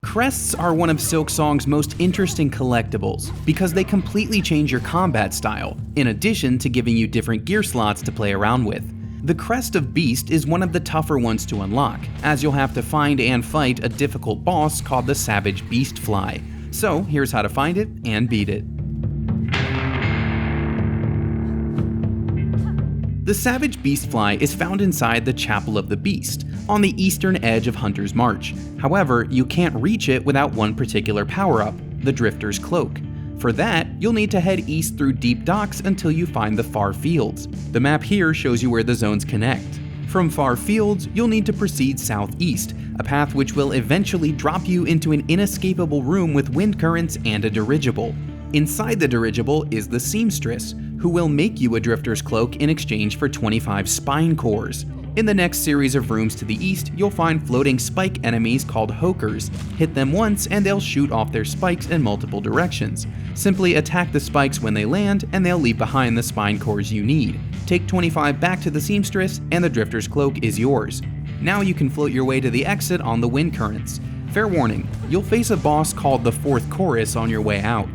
Crests are one of Silksong's most interesting collectibles because they completely change your combat style, in addition to giving you different gear slots to play around with. The Crest of Beast is one of the tougher ones to unlock, as you'll have to find and fight a difficult boss called the Savage Beastfly. So here's how to find it and beat it. The Savage Beastfly is found inside the Chapel of the Beast, on the eastern edge of Hunter's March. However, you can't reach it without one particular power-up, the Drifter's Cloak. For that, you'll need to head east through deep docks until you find the Far Fields. The map here shows you where the zones connect. From Far Fields, you'll need to proceed southeast, a path which will eventually drop you into an inescapable room with wind currents and a dirigible. Inside the dirigible is the Seamstress, who will make you a Drifter's Cloak in exchange for 25 spine cores. In the next series of rooms to the east, you'll find floating spike enemies called Hokers. Hit them once and they'll shoot off their spikes in multiple directions. Simply attack the spikes when they land and they'll leave behind the spine cores you need. Take 25 back to the Seamstress and the Drifter's Cloak is yours. Now you can float your way to the exit on the wind currents. Fair warning, you'll face a boss called the Fourth Chorus on your way out.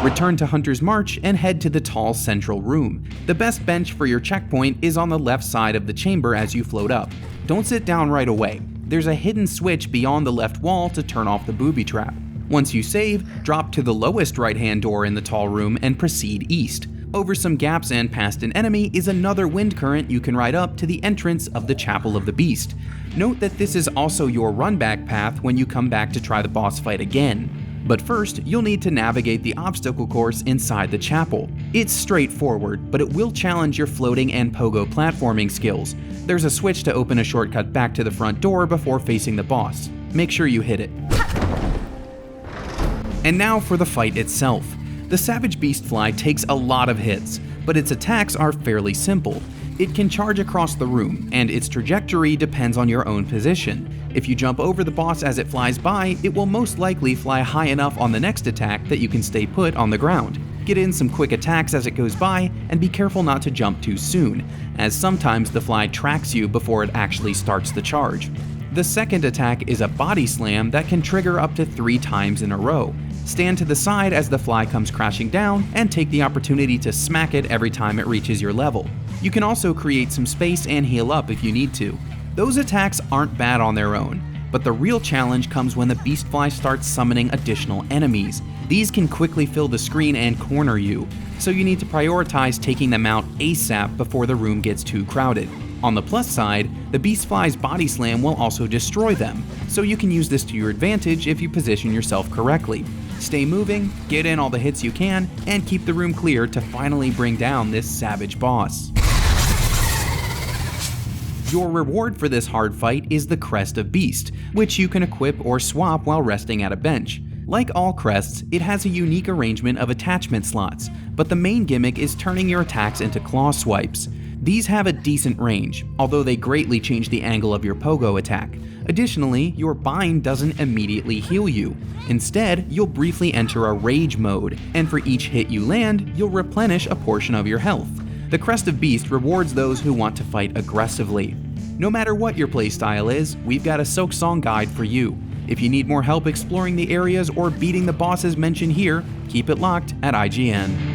Return to Hunter's March and head to the tall central room. The best bench for your checkpoint is on the left side of the chamber as you float up. Don't sit down right away. There's a hidden switch beyond the left wall to turn off the booby trap. Once you save, drop to the lowest right-hand door in the tall room and proceed east. Over some gaps and past an enemy is another wind current you can ride up to the entrance of the Chapel of the Beast. Note that this is also your run-back path when you come back to try the boss fight again. But first, you'll need to navigate the obstacle course inside the chapel. It's straightforward, but it will challenge your floating and pogo platforming skills. There's a switch to open a shortcut back to the front door before facing the boss. Make sure you hit it. And now for the fight itself. The Savage Beastfly takes a lot of hits, but its attacks are fairly simple. It can charge across the room, and its trajectory depends on your own position. If you jump over the boss as it flies by, it will most likely fly high enough on the next attack that you can stay put on the ground. Get in some quick attacks as it goes by, and be careful not to jump too soon, as sometimes the fly tracks you before it actually starts the charge. The second attack is a body slam that can trigger up to 3 times in a row. Stand to the side as the fly comes crashing down, and take the opportunity to smack it every time it reaches your level. You can also create some space and heal up if you need to. Those attacks aren't bad on their own, but the real challenge comes when the Beastfly starts summoning additional enemies. These can quickly fill the screen and corner you, so you need to prioritize taking them out ASAP before the room gets too crowded. On the plus side, the Beastfly's body slam will also destroy them, so you can use this to your advantage if you position yourself correctly. Stay moving, get in all the hits you can, and keep the room clear to finally bring down this savage boss. Your reward for this hard fight is the Crest of Beast, which you can equip or swap while resting at a bench. Like all crests, it has a unique arrangement of attachment slots, but the main gimmick is turning your attacks into claw swipes. These have a decent range, although they greatly change the angle of your pogo attack. Additionally, your bind doesn't immediately heal you. Instead, you'll briefly enter a rage mode, and for each hit you land, you'll replenish a portion of your health. The Crest of Beast rewards those who want to fight aggressively. No matter what your playstyle is, we've got a Silksong guide for you. If you need more help exploring the areas or beating the bosses mentioned here, keep it locked at IGN.